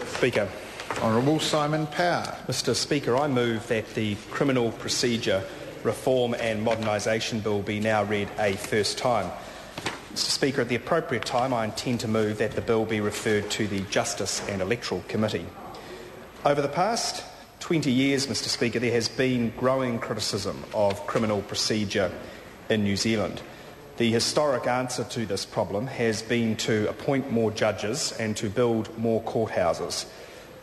Speaker. Honourable Simon Power. Mr Speaker, I move that the Criminal Procedure Reform and Modernisation Bill be now read a first time. Mr Speaker, at the appropriate time I intend to move that the bill be referred to the Justice and Electoral Committee. Over the past 20 years, Mr Speaker, there has been growing criticism of criminal procedure in New Zealand. The historic answer to this problem has been to appoint more judges and to build more courthouses.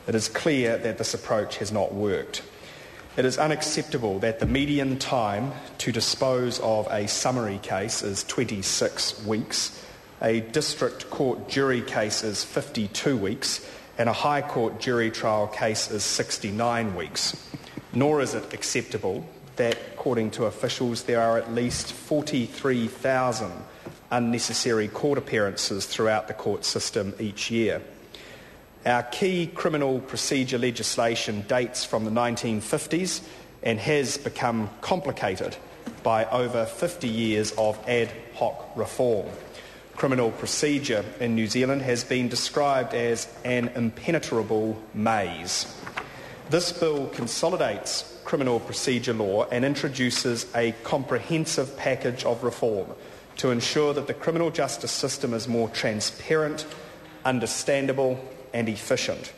It is clear that this approach has not worked. It is unacceptable that the median time to dispose of a summary case is 26 weeks, a district court jury case is 52 weeks, and a High Court jury trial case is 69 weeks. Nor is it acceptable that, according to officials, there are at least 43,000 unnecessary court appearances throughout the court system each year. Our key criminal procedure legislation dates from the 1950s and has become complicated by over 50 years of ad hoc reform. Criminal procedure in New Zealand has been described as an impenetrable maze. This bill consolidates criminal procedure law and introduces a comprehensive package of reform to ensure that the criminal justice system is more transparent, understandable and efficient.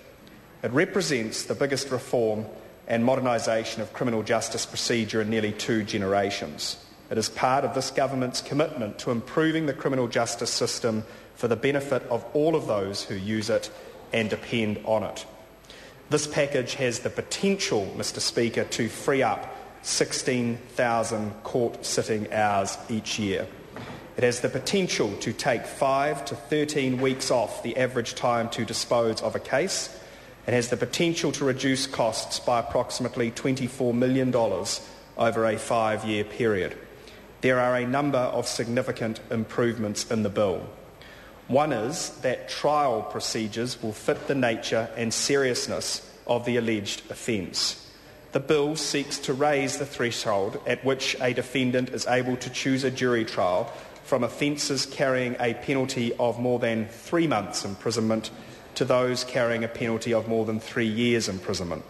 It represents the biggest reform and modernisation of criminal justice procedure in nearly 2 generations. It is part of this government's commitment to improving the criminal justice system for the benefit of all of those who use it and depend on it. This package has the potential, Mr Speaker, to free up 16,000 court sitting hours each year. It has the potential to take 5 to 13 weeks off the average time to dispose of a case. It has the potential to reduce costs by approximately $24 million over a 5-year period. There are a number of significant improvements in the bill. One is that trial procedures will fit the nature and seriousness of the alleged offence. The bill seeks to raise the threshold at which a defendant is able to choose a jury trial from offences carrying a penalty of more than 3 months' imprisonment to those carrying a penalty of more than 3 years' imprisonment.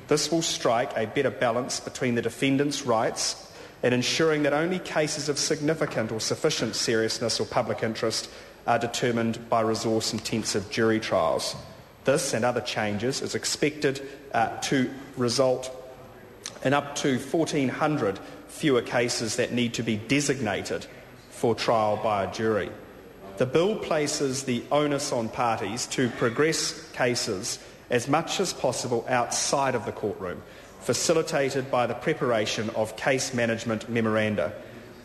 This will strike a better balance between the defendant's rights and ensuring that only cases of significant or sufficient seriousness or public interest are determined by resource-intensive jury trials. This and other changes is expected to result in up to 1,400 fewer cases that need to be designated for trial by a jury. The bill places the onus on parties to progress cases as much as possible outside of the courtroom, facilitated by the preparation of case management memoranda.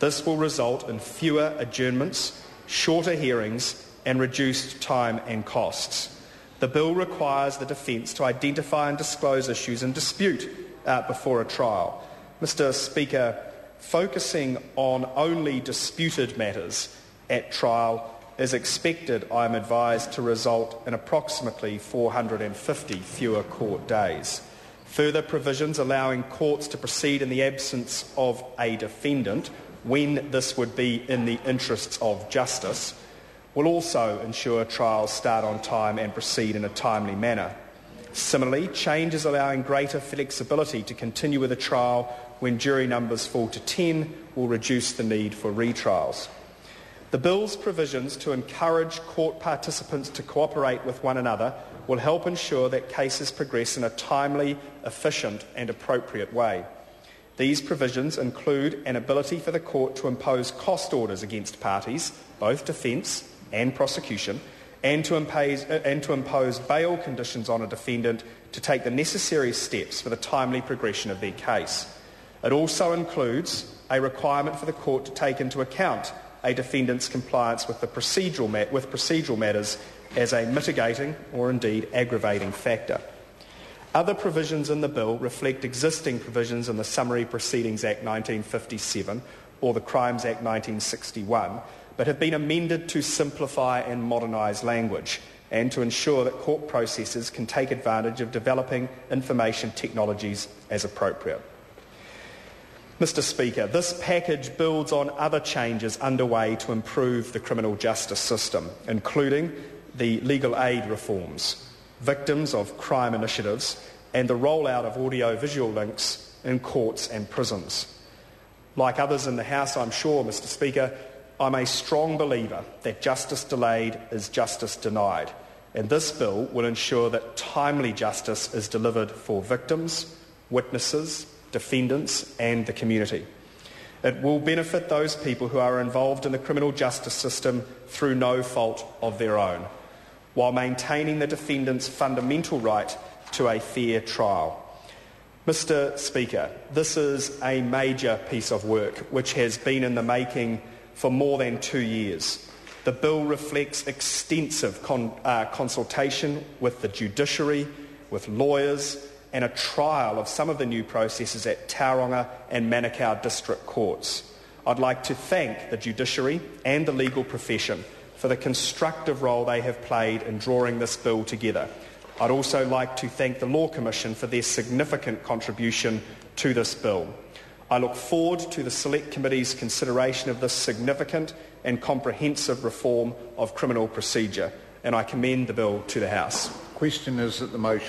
This will result in fewer adjournments, shorter hearings and reduced time and costs. The bill requires the defence to identify and disclose issues in dispute before a trial. Mr Speaker, focusing on only disputed matters at trial is expected, I am advised, to result in approximately 450 fewer court days. Further provisions allowing courts to proceed in the absence of a defendant, when this would be in the interests of justice, will also ensure trials start on time and proceed in a timely manner. Similarly, changes allowing greater flexibility to continue with a trial when jury numbers fall to 10 will reduce the need for retrials. The bill's provisions to encourage court participants to cooperate with one another will help ensure that cases progress in a timely, efficient and appropriate way. These provisions include an ability for the court to impose cost orders against parties, both defence and prosecution, and to impose bail conditions on a defendant to take the necessary steps for the timely progression of their case. It also includes a requirement for the court to take into account a defendant's compliance with procedural matters as a mitigating or indeed aggravating factor. Other provisions in the bill reflect existing provisions in the Summary Proceedings Act 1957 or the Crimes Act 1961, but have been amended to simplify and modernise language and to ensure that court processes can take advantage of developing information technologies as appropriate. Mr Speaker, this package builds on other changes underway to improve the criminal justice system, including the legal aid reforms. victims of crime initiatives, and the rollout of audio-visual links in courts and prisons. Like others in the House, I'm sure, Mr Speaker, I'm a strong believer that justice delayed is justice denied, and this bill will ensure that timely justice is delivered for victims, witnesses, defendants and the community. It will benefit those people who are involved in the criminal justice system through no fault of their own, while maintaining the defendant's fundamental right to a fair trial. Mr Speaker, this is a major piece of work which has been in the making for more than 2 years. The bill reflects extensive consultation with the judiciary, with lawyers, and a trial of some of the new processes at Tauranga and Manukau district courts. I'd like to thank the judiciary and the legal profession for the constructive role they have played in drawing this bill together. I'd also like to thank the Law Commission for their significant contribution to this bill. I look forward to the Select Committee's consideration of this significant and comprehensive reform of criminal procedure, and I commend the bill to the House. Question is that the motion